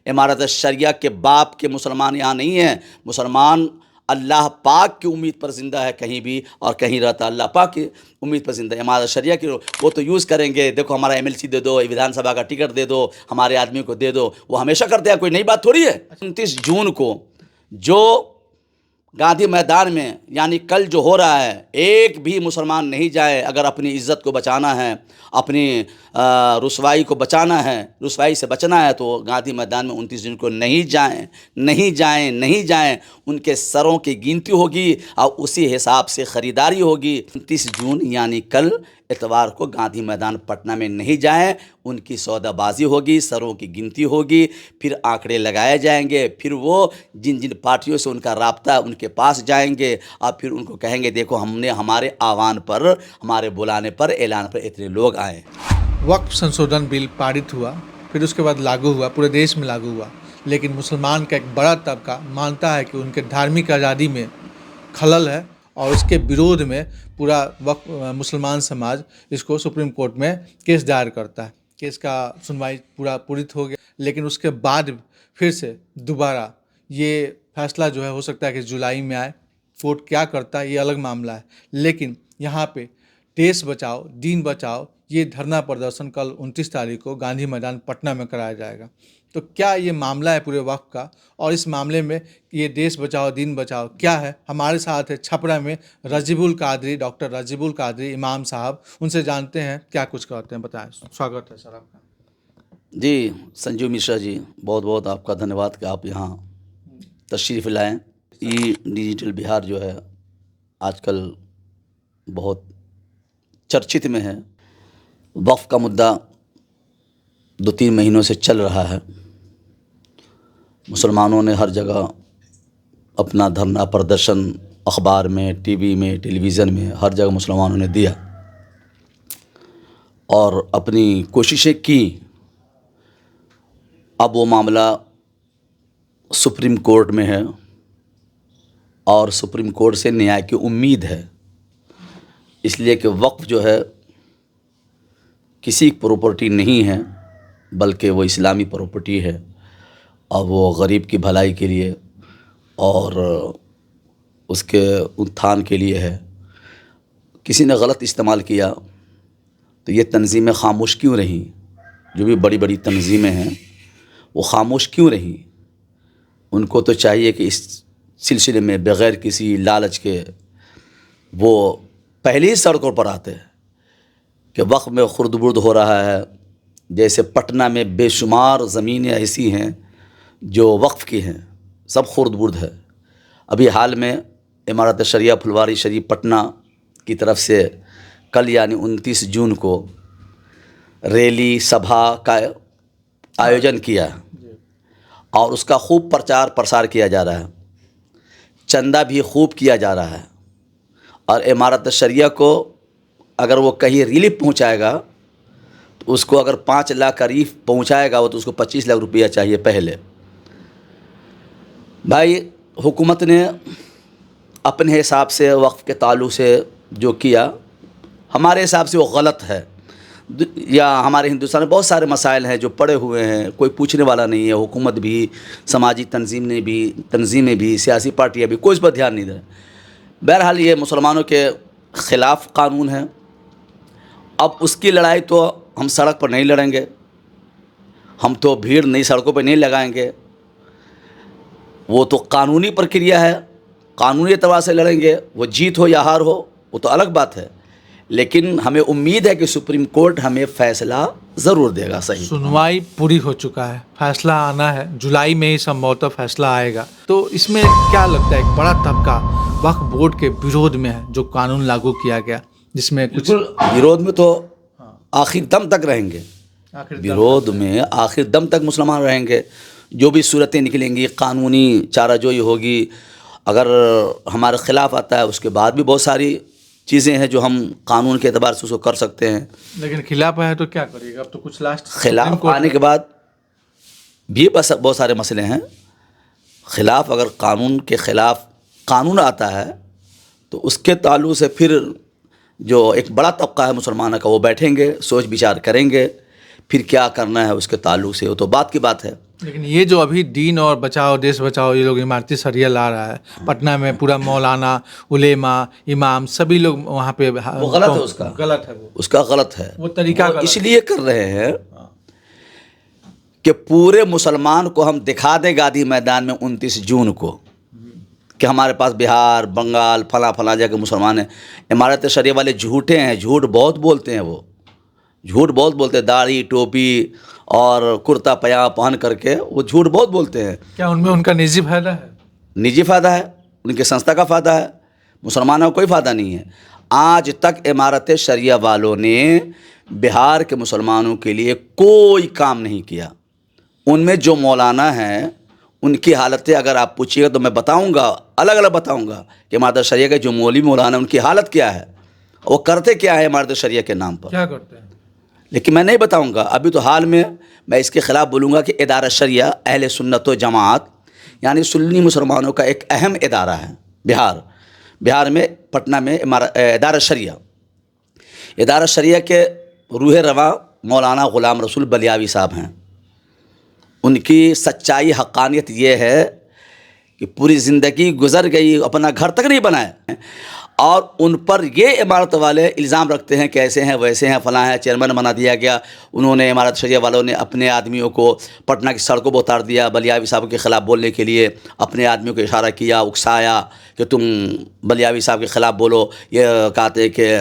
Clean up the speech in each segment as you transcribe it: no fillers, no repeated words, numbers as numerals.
امارت شریعہ کے باپ کے مسلمان یہاں نہیں ہیں. مسلمان اللہ پاک کی امید پر زندہ ہے کہیں بھی، اور کہیں رہتا اللہ پاک کی امید پر زندہ ہے. امارت شریعہ کی وہ تو یوز کریں گے، دیکھو ہمارا ایم ایل سی دے دو، ویدھان سبھا کا ٹکٹ دے دو، ہمارے آدمی کو دے دو، وہ ہمیشہ کرتے ہیں، کوئی نئی بات تھوڑی ہے. 29 جون کو جو گاندھی میدان میں یعنی کل جو ہو رہا ہے، ایک بھی مسلمان نہیں جائے. اگر اپنی عزت کو بچانا ہے، اپنی رسوائی کو بچانا ہے، رسوائی سے بچنا ہے، تو گاندھی میدان میں 29 جون کو نہیں جائیں، نہیں جائیں، نہیں جائیں. ان کے سروں کی گنتی ہوگی اور اسی حساب سے خریداری ہوگی. 29 جون یعنی کل اتوار کو گاندھی میدان پٹنہ میں نہیں جائیں. ان کی سودا بازی ہوگی، سروں کی گنتی ہوگی، پھر آنکڑے لگائے جائیں گے. پھر وہ جن جن پارٹیوں سے ان کا رابطہ ہے ان کے پاس جائیں گے اور پھر ان کو کہیں گے دیکھو ہم نے ہمارے آہوان پر، ہمارے بلانے پر، اعلان پر اتنے لوگ آئے. وقف سنشودھن بل پارت ہوا، پھر اس کے بعد لاگو ہوا، پورے دیش میں لاگو ہوا، لیکن مسلمان کا ایک بڑا طبقہ مانتا ہے کہ ان کے دھارمک آزادی میں خلل ہے، اور اس کے بیروودھ میں پورا وقف مسلمان سماج اس کو سپریم کورٹ میں کیس دائر کرتا ہے. کیس کا سنوائی پورت ہو گیا، لیکن اس کے بعد پھر سے دوبارہ یہ فیصلہ جو ہے ہو سکتا ہے کہ جولائی میں آئے. کورٹ کیا کرتا ہے یہ الگ معاملہ ہے، لیکن یہاں پہ دیش بچاؤ دین بچاؤ یہ دھرنا پردرشن کل 29 تاریخ کو گاندھی میدان پٹنہ میں کرایا جائے گا. تو کیا یہ معاملہ ہے پورے وقت کا، اور اس معاملے میں یہ دیش بچاؤ دین بچاؤ کیا ہے؟ ہمارے ساتھ ہے چھپرا میں رجیب القادری، ڈاکٹر رجیب القادری امام صاحب. ان سے جانتے ہیں کیا کچھ کرتے ہیں، بتائیں. سواگت ہے سر آپ کا. جی سنجیو مشرا جی، بہت بہت آپ کا دھنیہ واد کہ آپ یہاں تشریف لائیں. ای ڈیجیٹل بہار جو ہے آج کل بہت چرچت میں ہے. وقف کا مدعا 2-3 مہینوں سے چل رہا ہے. مسلمانوں نے ہر جگہ اپنا دھرنا پردرشن، اخبار میں، ٹی وی میں، ٹیلی ویژن میں، ہر جگہ مسلمانوں نے دیا اور اپنی کوششیں کی. اب وہ معاملہ سپریم کورٹ میں ہے اور سپریم کورٹ سے نیائے کی امید ہے، اس لیے کہ وقف جو ہے کسی پراپرٹی نہیں ہے، بلکہ وہ اسلامی پراپرٹی ہے اور وہ غریب کی بھلائی کے لیے اور اس کے اتھان کے لیے ہے. کسی نے غلط استعمال کیا تو یہ تنظیمیں خاموش کیوں رہیں؟ جو بھی بڑی بڑی تنظیمیں ہیں وہ خاموش کیوں رہیں؟ ان کو تو چاہیے کہ اس سلسلے میں بغیر کسی لالچ کے وہ پہلے ہی سڑکوں پر آتے ہیں کہ وقف میں خرد برد ہو رہا ہے. جیسے پٹنہ میں بے شمار زمینیں ایسی ہیں جو وقف کی ہیں، سب خرد برد ہے. ابھی حال میں امارت شریعہ پھلواری شریف پٹنہ کی طرف سے کل یعنی 29 جون کو ریلی سبھا کا آیوجن کیا اور اس کا خوب پرچار پرسار کیا جا رہا ہے. چندہ بھی خوب کیا جا رہا ہے، اور امارت شریعہ کو اگر وہ کہیں ریلیف پہنچائے گا تو اس کو اگر 5 لاکھ کا ریلیف پہنچائے گا وہ تو اس کو 25 لاکھ روپیہ چاہیے پہلے. بھائی حکومت نے اپنے حساب سے وقف کے تعلق سے جو کیا، ہمارے حساب سے وہ غلط ہے. یا ہمارے ہندوستان میں بہت سارے مسائل ہیں جو پڑے ہوئے ہیں، کوئی پوچھنے والا نہیں ہے. حکومت بھی، سماجی تنظیمیں بھی، سیاسی پارٹیاں بھی، کوئی اس پر دھیان نہیں دے رہے. بہرحال یہ مسلمانوں کے خلاف قانون ہے. اب اس کی لڑائی تو ہم سڑک پر نہیں لڑیں گے، ہم تو بھیڑ نئی سڑکوں پہ نہیں لگائیں گے. وہ تو قانونی پرکریا ہے، قانونی اعتبار سے لڑیں گے. وہ جیت ہو یا ہار ہو وہ تو الگ بات ہے، لیکن ہمیں امید ہے کہ سپریم کورٹ ہمیں فیصلہ ضرور دے گا. صحیح سنوائی پوری ہو چکا ہے، فیصلہ آنا ہے جولائی میں ہی سمبھوتہ فیصلہ آئے گا. تو اس میں کیا لگتا ہے ایک بڑا طبقہ وقف بورڈ کے بیروودھ میں ہے جو قانون لاگو کیا گیا، جس میں کچھ بیروودھ میں تو آخر دم تک رہیں گے. بیروودھ میں آخر دم تک مسلمان رہیں گے. جو بھی صورتیں نکلیں گی، قانونی چارہ جوئی ہوگی. اگر ہمارے خلاف آتا ہے اس کے بعد بھی بہت ساری چیزیں ہیں جو ہم قانون کے اعتبار سے اس کو کر سکتے ہیں. لیکن خلاف ہے تو کیا کرے گا؟ اب تو کچھ لاسٹ خلاف آنے کے بعد بھی بہت سارے مسئلے ہیں. خلاف اگر قانون کے خلاف قانون آتا ہے تو اس کے تعلق سے پھر جو ایک بڑا طبقہ ہے مسلمانوں کا وہ بیٹھیں گے، سوچ بچار کریں گے، پھر کیا کرنا ہے اس کے تعلق سے. وہ تو بات کی بات ہے. لیکن یہ جو ابھی دین اور بچاؤ دیش بچاؤ یہ لوگ عمارتی شریعہ لا رہا ہے پٹنہ میں، پورا مولانا، علماء، امام سبھی لوگ وہاں پہ، وہ غلط ہے، اس کا غلط ہے، وہ اس کا غلط ہے، وہ طریقہ وہ اس لیے کر رہے ہیں کہ پورے مسلمان کو ہم دکھا دیں گاندھی میدان میں 29 جون کو کہ ہمارے پاس بہار، بنگال، فلاں فلاں جگہ مسلمان ہیں. عمارت شریعہ والے جھوٹے ہیں، جھوٹ بہت بولتے ہیں، وہ جھوٹ بہت بولتے ہیں، داڑھی ٹوپی اور کرتا پجامہ پہن کر کے وہ جھوٹ بہت بولتے ہیں. کیا ان میں ان کا نجی فائدہ ہے؟ نجی فائدہ ہے، ان کے سنستھا کا فائدہ ہے، مسلمانوں کو کوئی فائدہ نہیں ہے. آج تک عمارت شریعہ والوں نے بہار کے مسلمانوں کے لیے کوئی کام نہیں کیا. ان میں جو مولانا ہیں ان کی حالتیں اگر آپ پوچھیے گا تو میں بتاؤں گا، الگ الگ بتاؤں گا کہ عمارت شریعہ کے جو مولوی مولانا ان کی حالت کیا ہے، وہ کرتے کیا ہے عمارت شریعہ کے نام پر، کیا کرتے ہیں. لیکن میں نہیں بتاؤں گا. ابھی تو حال میں اس کے خلاف بولوں گا کہ ادارہ شریعہ اہل سنت و جماعت یعنی سنی مسلمانوں کا ایک اہم ادارہ ہے بہار میں، پٹنہ میں ادارہ شریعہ کے روح رواں مولانا غلام رسول بلیاوی صاحب ہیں. ان کی سچائی حقانیت یہ ہے کہ پوری زندگی گزر گئی، اپنا گھر تک نہیں بنائے، اور ان پر یہ عمارت والے الزام رکھتے ہیں کہ ایسے ہیں ویسے ہیں فلاں ہیں، چیئرمین بنا دیا گیا. انہوں نے عمارت شریعہ والوں نے اپنے آدمیوں کو پٹنہ کی سڑکوں پر اتار دیا، بلیاوی صاحب کے خلاف بولنے کے لیے اپنے آدمیوں کو اشارہ کیا، اکسایا کہ تم بلیاوی صاحب کے خلاف بولو. یہ کہتے کہ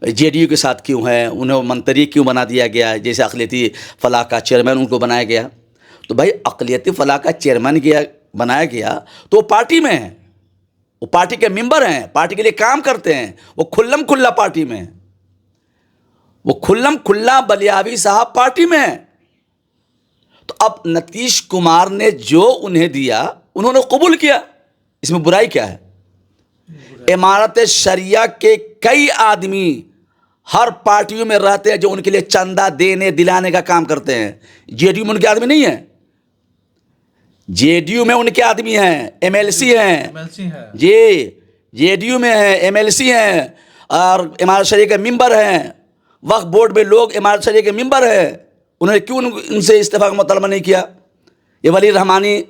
جے ڈی یو کے ساتھ کیوں ہیں، انہیں منتری کیوں بنا دیا گیا، جیسے اقلیتی فلاح کا چیئرمین ان کو بنایا گیا. تو بھائی اقلیتی فلاح کا چیئرمین بنایا گیا تو وہ پارٹی میں ہیں، وہ پارٹی کے ممبر ہیں، پارٹی کے لیے کام کرتے ہیں، وہ کھلم کھلا پارٹی میں ہیں، وہ کھلم کھلا بلیاوی صاحب پارٹی میں ہیں. تو اب نتیش کمار نے جو انہیں دیا انہوں نے قبول کیا، اس میں برائی کیا ہے؟ عمارت شریعہ کے کئی آدمی ہر پارٹیوں میں رہتے ہیں جو ان کے لیے چندہ دینے دلانے کا کام کرتے ہیں. جے ڈی یو میں ان کے آدمی نہیں ہیں، جے ڈی یو میں ان کے آدمی ہیں، ایم ایل سی ہیں، جی جے ڈی یو میں ہیں، ایم ایل سی ہیں، اور عمارت شریعہ کے ممبر ہیں. وقف بورڈ میں لوگ عمارت شریعہ کے ممبر ہیں، انہوں نے کیوں ان سے استعفیٰ کا مطالبہ نہیں کیا؟ یہ ولی رحمانی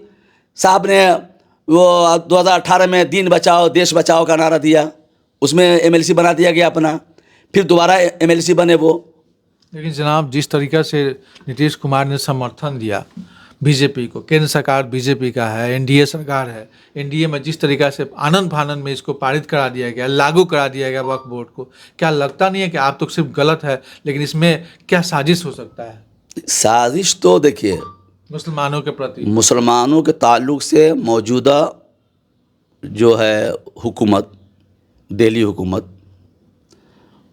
صاحب نے وہ 2018 میں دین بچاؤ دیش بچاؤ کا نعرہ دیا، اس میں ایم ایل سی بنا دیا گیا اپنا، پھر دوبارہ ایم ایل سی بنے وہ. لیکن جناب جس طریقہ سے نتیش کمار نے سمرتھن دیا بی جے پی کو، کیندر سرکار بی جے پی کا ہے، این ڈی اے سرکار ہے، این ڈی اے میں جس طریقہ سے آنند پھانند میں اس کو پارت کرا دیا گیا، لاگو کرا دیا گیا وقف بورڈ کو، کیا لگتا نہیں ہے کہ آپ تو صرف غلط ہے لیکن اس میں کیا سازش ہو سکتا ہے؟ سازش تو دیکھیے مسلمانوں کے پرتی، مسلمانوں کے تعلق سے موجودہ جو ہے حکومت، دہلی حکومت،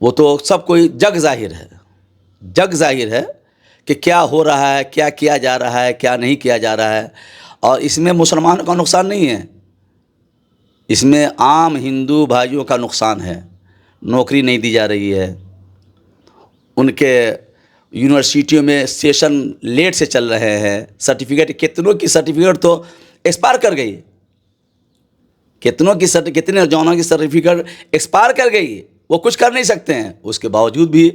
وہ تو سب کوئی جگ ظاہر ہے کہ کیا ہو رہا ہے، کیا کیا جا رہا ہے، کیا نہیں کیا جا رہا ہے. اور اس میں مسلمانوں کا نقصان نہیں ہے، اس میں عام ہندو بھائیوں کا نقصان ہے. نوکری نہیں دی جا رہی ہے، ان کے یونیورسٹیوں میں سیشن لیٹ سے چل رہے ہیں، سرٹیفکیٹ کتنوں کی سرٹیفکیٹ تو ایکسپائر کر گئی، کتنے نوجوانوں کی سرٹیفکیٹ ایکسپائر کر گئی، وہ کچھ کر نہیں سکتے ہیں. اس کے باوجود بھی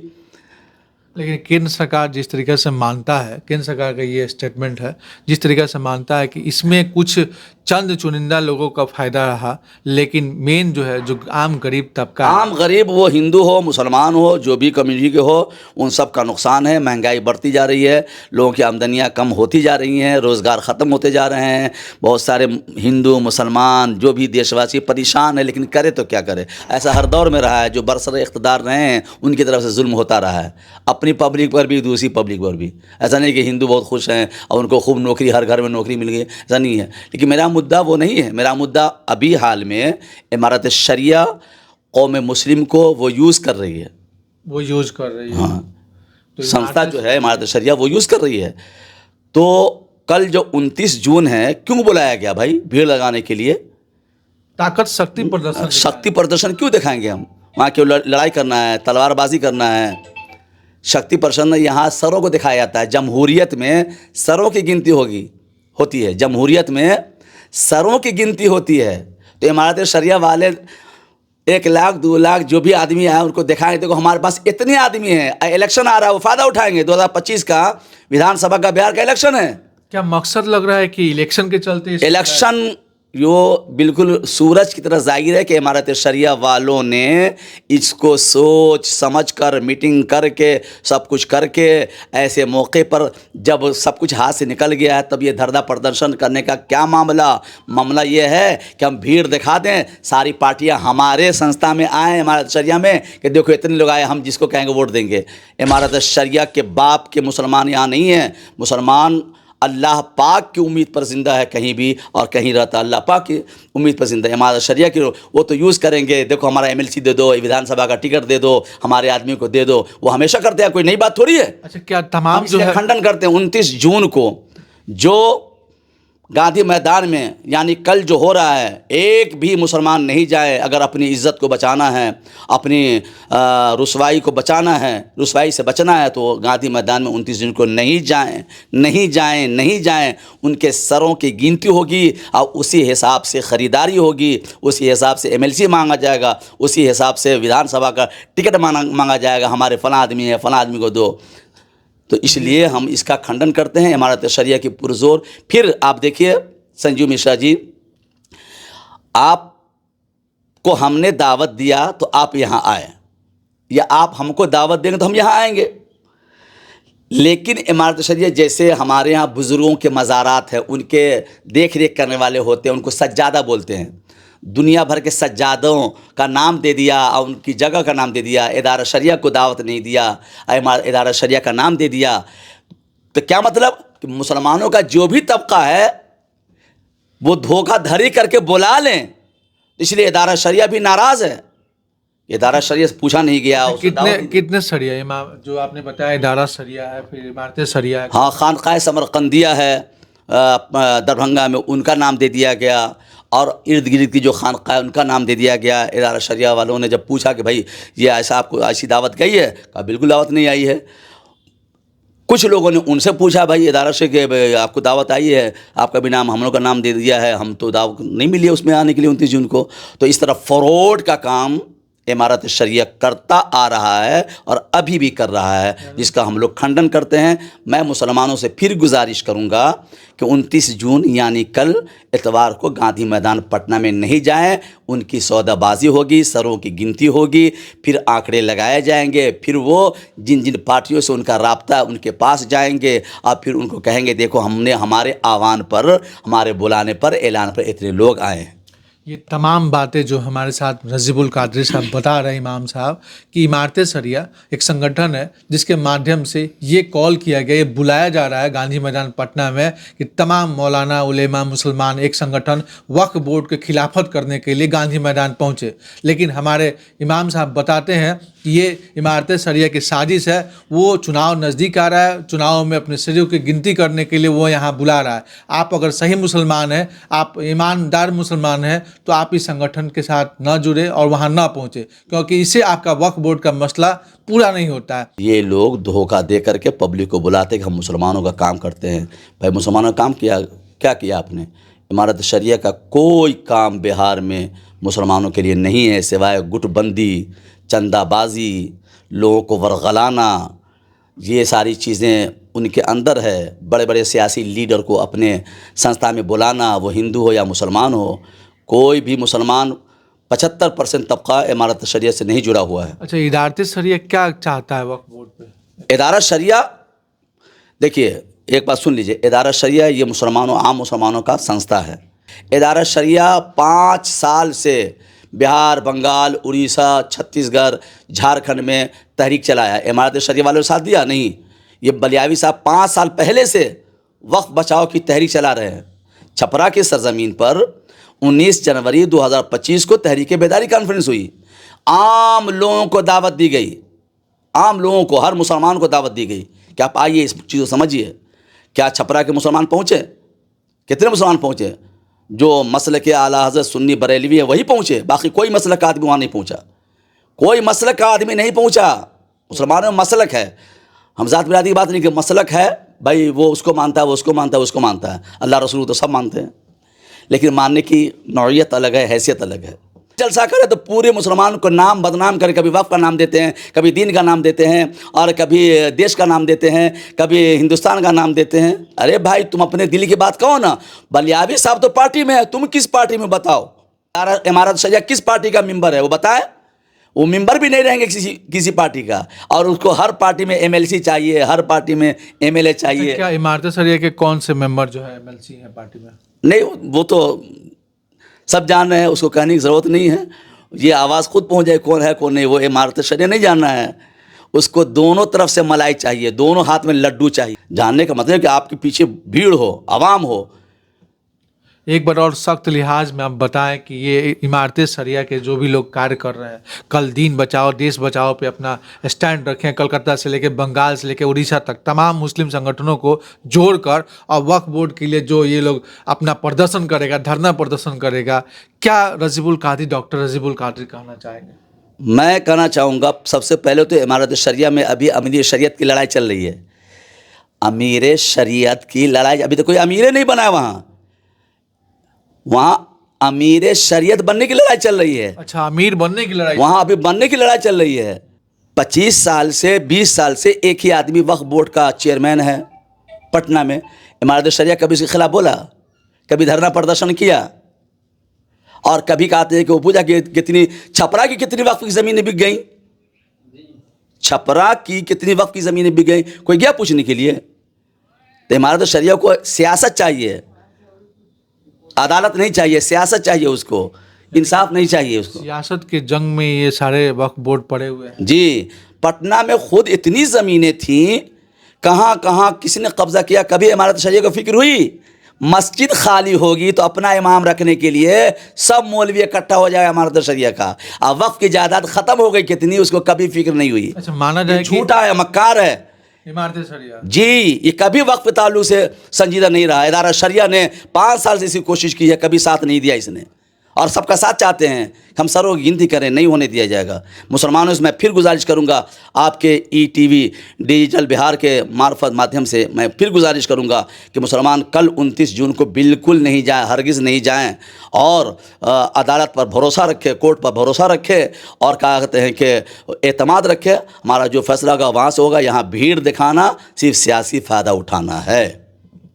لیکن کیندر سرکار جس طریقے سے مانتا ہے، کیندر سرکار کا یہ اسٹیٹمنٹ ہے، جس طریقے سے مانتا ہے کہ اس میں کچھ چند چنندہ لوگوں کا فائدہ رہا، لیکن مین جو ہے جو عام غریب طبقہ ہے، عام غریب وہ ہندو ہو مسلمان ہو جو بھی کمیونٹی کے ہو ان سب کا نقصان ہے. مہنگائی بڑھتی جا رہی ہے، لوگوں کی آمدنیاں کم ہوتی جا رہی ہیں، روزگار ختم ہوتے جا رہے ہیں. بہت سارے ہندو مسلمان جو بھی دیش واسی پریشان ہے، لیکن کرے تو کیا کرے؟ ایسا ہر دور میں رہا ہے، جو برسر اقتدار رہے ہیں ان کی طرف سے ظلم ہوتا رہا ہے، اپنی پبلک پر بھی دوسری پبلک پر بھی. ایسا نہیں کہ ہندو بہت خوش ہیں اور ان کو خوب نوکری، ہر گھر میں نوکری مل گئی، ایسا نہیں ہے. لیکن میرا مدعا وہ نہیں ہے، میرا مدعا ابھی حال میں عمارت شریعہ قوم مسلم کو وہ یوز کر رہی ہے، وہ یوز کر رہی ہے. ہاں سنستھا جو ہے عمارت شریعہ وہ یوز کر رہی ہے. تو کل جو 29 جون ہے کیوں بلایا گیا بھائی؟ بھیڑ لگانے کے لیے، طاقت شکتی پردرشن کیوں دکھائیں گے ہم؟ وہاں کیوں لڑائی کرنا ہے، تلوار بازی کرنا ہے؟ شکتی پردرشن یہاں سروں کو دکھایا جاتا ہے. جمہوریت میں سروں کی گنتی ہوتی ہے، جمہوریت میں سروں کی گنتی ہوتی ہے. تو عمارت شریعہ والے 1 लाख 2 लाख जो भी आदमी आए उनको दिखाएं, देखो हमारे पास इतने आदमी हैं, इलेक्शन आ रहा है, वो फ़ायदा उठाएंगे। 2025 का विधानसभा का बिहार का इलेक्शन है। क्या मकसद लग रहा है कि इलेक्शन के चलते इलेक्शन यो बिल्कुल सूरज की तरह जाहिर है कि इमारत शरिया वालों ने इसको सोच समझ कर मीटिंग करके सब कुछ करके ऐसे मौके पर जब सब कुछ हाथ से निकल गया है तब ये धरना प्रदर्शन करने का क्या मामला ये है कि हम भीड़ दिखा दें, सारी पार्टियां हमारे संस्था में आए इमारत शरिया में कि देखो इतने लोग आए, हम जिसको कहेंगे वोट देंगे। इमारत शरिया के बाप के मुसलमान यहाँ नहीं हैं। मुसलमान अल्लाह पाक की उम्मीद पर ज़िंदा है कहीं भी, और कहीं रहता अल्लाह पाक की उम्मीद पर ज़िंदा है। इमारत शरिया की वो तो यूज़ करेंगे, देखो हमारा MLC दे दो, विधानसभा का टिकट दे दो, हमारे आदमी को दे दो, वो हमेशा करते हैं, कोई नई बात थोड़ी है। अच्छा, क्या तमाम हम इसका खंडन करते हैं। 29 जून को जो गांधी मैदान में यानी कल जो हो रहा है, एक भी मुसलमान नहीं जाए। अगर अपनी इज़्ज़त को बचाना है, अपनी रुसवाई को बचाना है, रुसवाई से बचना है तो गांधी मैदान में 29 जून को नहीं जाएं। उनके सरों की गिनती होगी और उसी हिसाब से ख़रीदारी होगी, उसी हिसाब से MLC मांगा जाएगा, उसी हिसाब से विधानसभा का टिकट मांगा जाएगा। हमारे फ़लाँ आदमी है, फ़लाँ आदमी को दो। तो इसलिए हम इसका खंडन करते हैं इमारत शरिया की पुरजोर। फिर आप देखिए संजीव मिश्रा जी, आपको हमने दावत दिया तो आप यहाँ आए, या आप हमको दावत देंगे तो हम यहाँ आएंगे। लेकिन इमारत शरिया जैसे हमारे यहाँ बुज़ुर्गों के मज़ारात हैं, उनके देख रेख करने वाले होते हैं, उनको सज्जादा बोलते हैं। दुनिया भर के सज्जादों का नाम दे दिया और उनकी जगह का नाम दे दिया, इदारा शरिया को दावत नहीं दिया, इदारा शरिया का नाम दे दिया। तो क्या मतलब कि मुसलमानों का जो भी तबका है वो धोखाधड़ी करके बुला लें, इसलिए इदारा शरिया भी नाराज़ है। इदारा शरिया से पूछा नहीं गया। कितने शरिया इमाम जो आपने बताया, इदारा शरिया है, फिर इमारत शरिया है। हाँ, खानकाह समरकंदिया है दरभंगा में, उनका नाम दे दिया गया, और इर्द गिर्द की जो खानकाह उनका नाम दे दिया गया। इदारा शरिया वालों ने जब पूछा कि भाई ये ऐसा आपको ऐसी दावत गई है, कहा बिल्कुल दावत नहीं आई है। कुछ लोगों ने उनसे पूछा भाई इदारा से कि आपको दावत आई है, आपका भी नाम हम लोग का नाम दे दिया है, हम तो दावत नहीं मिली है उसमें आने के लिए 29 जून को। तो इस तरह फ्रॉड का काम इमारत शरिया करता आ रहा है और अभी भी कर रहा है, जिसका हम लोग खंडन करते हैं। मैं मुसलमानों से फिर गुजारिश करूंगा कि 29 जून यानी कल इतवार को गांधी मैदान पटना में नहीं जाएं। उनकी सौदाबाजी होगी, सरों की गिनती होगी, फिर आंकड़े लगाए जाएंगे, फिर वो जिन जिन पार्टियों से उनका राब्ता उनके पास जाएंगे और फिर उनको कहेंगे देखो हमने हमारे आह्वान पर, हमारे बुलाने पर, ऐलान पर इतने लोग आए हैं। ये तमाम बातें जो हमारे साथ नजीबुल कादरी साहब बता रहे हैं इमाम साहब, कि इमारत शरिया एक संगठन है जिसके माध्यम से ये कॉल किया गया, ये बुलाया जा रहा है गांधी मैदान पटना में कि तमाम मौलाना उलेमा मुसलमान एक संगठन वक्फ बोर्ड के खिलाफत करने के लिए गांधी मैदान पहुँचे। लेकिन हमारे इमाम साहब बताते हैं कि ये इमारत शरिया की साजिश है। वो चुनाव नज़दीक आ रहा है, चुनाव में अपने सरियों की गिनती करने के लिए वो यहाँ बुला रहा है। आप अगर सही मुसलमान हैं, आप ईमानदार मुसलमान हैं, तो आप इस संगठन के साथ न जुड़े और वहाँ न पहुँचे, क्योंकि इससे आपका वक्फ बोर्ड का मसला पूरा नहीं होता है। ये लोग धोखा दे करके पब्लिक को बुलाते कि हम मुसलमानों का काम करते हैं। भाई मुसलमानों का काम क्या किया आपने? इमारत शरिया का कोई काम बिहार में मुसलमानों के लिए नहीं है, सिवाय गुटबंदी, चंदाबाजी, लोगों को वरगलाना, ये सारी चीज़ें उनके अंदर है। बड़े बड़े सियासी लीडर को अपने संस्था में बुलाना, वो हिंदू हो या मुसलमान हो, कोई भी मुसलमान 75% तबका इमारत शरिया से नहीं जुड़ा हुआ है। अच्छा, इदारत शरिया क्या चाहता है वक्फ बोर्ड पे? इदारा शरिया, देखिए एक बात सुन लीजिए, इदारा शरिया ये मुसलमानों, आम मुसलमानों का संस्था है। इदारा शरिया 5 साल से बिहार, बंगाल, उड़ीसा, छत्तीसगढ़, झारखंड में तहरीक चलाया। इमारत शरिया वालों ने साथ दिया नहीं। ये बलियावी साहब 5 साल पहले से वक्फ बचाओ की तहरीक चला रहे हैं। छपरा की सरजमीन पर 19 जनवरी 2025 को तहरीक बेदारी कॉन्फ्रेंस हुई। आम लोगों को दावत दी गई, आम लोगों को, हर मुसलमान को दावत दी गई कि आप आइए, इस चीज़ को समझिए। क्या छपरा के मुसलमान पहुँचे? कितने मुसलमान पहुँचे? जो मसलक के आला हज़रत सुन्नी बरेलवी है वही पहुँचे, बाकी कोई मसलक का आदमी वहाँ नहीं पहुँचा। कोई मसलक का आदमी नहीं पहुँचा। मुसलमानों में मसलक है, हम ज़ात बिरादरी की बात नहीं कि मसलक है भाई, वो उसको मानता है, वो उसको मानता है, उसको मानता है। अल्लाह रसूल तो सब मानते हैं, लेकिन मानने की नौइयत अलग है, हैसियत अलग है। जलसा करे तो पूरे मुसलमान को नाम बदनाम करके कभी वक्फ का नाम देते हैं, कभी दीन का नाम देते हैं, और कभी देश का नाम देते हैं, कभी हिंदुस्तान का नाम देते हैं। अरे भाई तुम अपने दिल की बात कहो ना। बलियाबी साहब तो पार्टी में है, तुम किस पार्टी में बताओ? इमारत शरिया किस पार्टी का मेंबर है वो बताए? वो मेंबर भी नहीं रहेंगे किसी पार्टी का, और उसको हर पार्टी में एमएलसी चाहिए, हर पार्टी में एमएलए चाहिए। क्या इमारत शरिया के कौन से मेंबर जो है एमएलसी है पार्टी में? नहीं, वो तो सब जान रहे हैं, उसको कहने की ज़रूरत नहीं है। ये आवाज़ खुद पहुंच जाए कौन है कौन नहीं। वो इमारत शरिया नहीं जानना है, उसको दोनों तरफ से मलाई चाहिए, दोनों हाथ में लड्डू चाहिए। जानने का मतलब है कि आपके पीछे भीड़ हो, आवाम हो। एक बार और सख्त लिहाज में आप बताएं कि ये इमारत शरिया के जो भी लोग कार्य कर रहे हैं, कल दीन बचाओ देश बचाओ पे अपना स्टैंड रखें। कलकत्ता से लेकर बंगाल से लेकर उड़ीसा तक तमाम मुस्लिम संगठनों को जोड़कर, और वक्फ बोर्ड के लिए जो ये लोग अपना प्रदर्शन करेगा, धरना प्रदर्शन करेगा, क्या रजीबुल कादरी, डॉक्टर रजीबुल कादरी कहना चाहेंगे? मैं कहना चाहूँगा, सबसे पहले तो इमारत शरिया में अभी अमीर शरीयत की लड़ाई चल रही है। अमीर शरीयत की लड़ाई, अभी तो कोई अमीर नहीं बना है वहाँ अमीर शरीयत बनने की लड़ाई चल रही है। अच्छा, अमीर बनने की लड़ाई वहाँ अभी बनने की लड़ाई चल रही है। 25 साल से 20 साल से एक ही आदमी वक्फ बोर्ड का चेयरमैन है पटना में। इमारत शरिया कभी इसके खिलाफ बोला? कभी धरना प्रदर्शन किया? और कभी कहते हैं कि वो पूजा की कितनी, छपरा की कितनी वक्फ की ज़मीनें बिक गई? छपरा की कितनी वक्फ की ज़मीनें बिक गई? कोई गया पूछने के लिए? तो इमारत शरिया को सियासत चाहिए, अदालत नहीं चाहिए, सियासत चाहिए उसको, इंसाफ नहीं चाहिए उसको। सियासत के जंग में ये सारे वक्फ बोर्ड पड़े हुए हैं। जी, पटना में खुद इतनी ज़मीनें थीं, कहाँ कहाँ किसने कब्जा किया? कभी इमारत शरिया को फिक्र हुई? मस्जिद खाली होगी तो अपना इमाम रखने के लिए सब मौलवी इकट्ठा हो जाएगा इमारत शरिया का। अब वक्फ की जायदाद ख़त्म हो गई कितनी, उसको कभी फिक्र नहीं हुई। अच्छा, माना जाए कि झूठा है, मक्कार है इमारत शरिया। जी। ये कभी वक्फ ताल्लुक से संजीदा नहीं रहा। इदारा शरिया ने 5 साल से इसकी कोशिश की है, कभी साथ नहीं दिया इसने, और सबका साथ चाहते हैं। हम सरों की गिनती करें, नहीं होने दिया जाएगा। मुसलमानों से मैं फिर गुजारिश करूंगा, आपके ईटीवी डिजिटल बिहार के मार्फत माध्यम से मैं फिर गुजारिश करूंगा कि मुसलमान कल 29 जून को बिल्कुल नहीं जाएं, हरगिज़ नहीं जाएं, और अदालत पर भरोसा रखें, कोर्ट पर भरोसा रखें, और क्या कहते हैं कि एतमाद रखें। हमारा जो फैसला होगा वहाँ से होगा। यहाँ भीड़ दिखाना सिर्फ सियासी फ़ायदा उठाना है।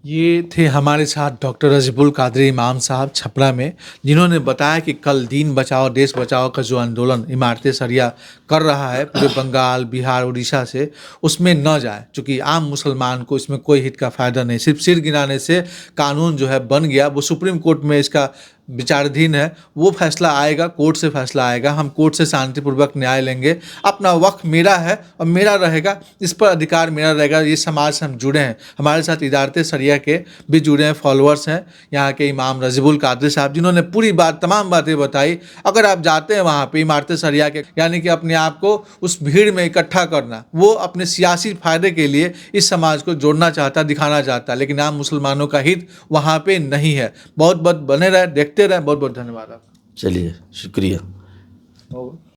ये थे हमारे साथ डॉक्टर रजीबुल कादरी इमाम साहब छपरा में, जिन्होंने बताया कि कल दीन बचाओ देश बचाओ का जो आंदोलन इमारत शरिया कर रहा है पूरे बंगाल, बिहार, उड़ीसा से, उसमें न जाए, क्योंकि आम मुसलमान को इसमें कोई हित का फ़ायदा नहीं। सिर्फ सिर गिराने से कानून जो है बन गया, वो सुप्रीम कोर्ट में इसका विचाराधीन है। वो फैसला आएगा, कोर्ट से फैसला आएगा, हम कोर्ट से शांतिपूर्वक न्याय लेंगे। अपना वक्फ मेरा है और मेरा रहेगा, इस पर अधिकार मेरा रहेगा। ये समाज से हम जुड़े हैं। हमारे साथ इदारत शरिया के भी जुड़े हैं, फॉलोअर्स हैं यहाँ के इमाम रजीबुल कादरी साहब, जिन्होंने पूरी बात, तमाम बातें बताई। अगर आप जाते हैं वहाँ पे इमारत शरिया के, यानी कि अपने आप को उस भीड़ में इकट्ठा करना, वो अपने सियासी फायदे के लिए इस समाज को जोड़ना चाहता, दिखाना चाहता, लेकिन आम मुसलमानों का हित वहाँ पे नहीं है। बहुत बहुत बने रहे, देखते रहे। बहुत बहुत धन्यवाद आपका। चलिए, शुक्रिया।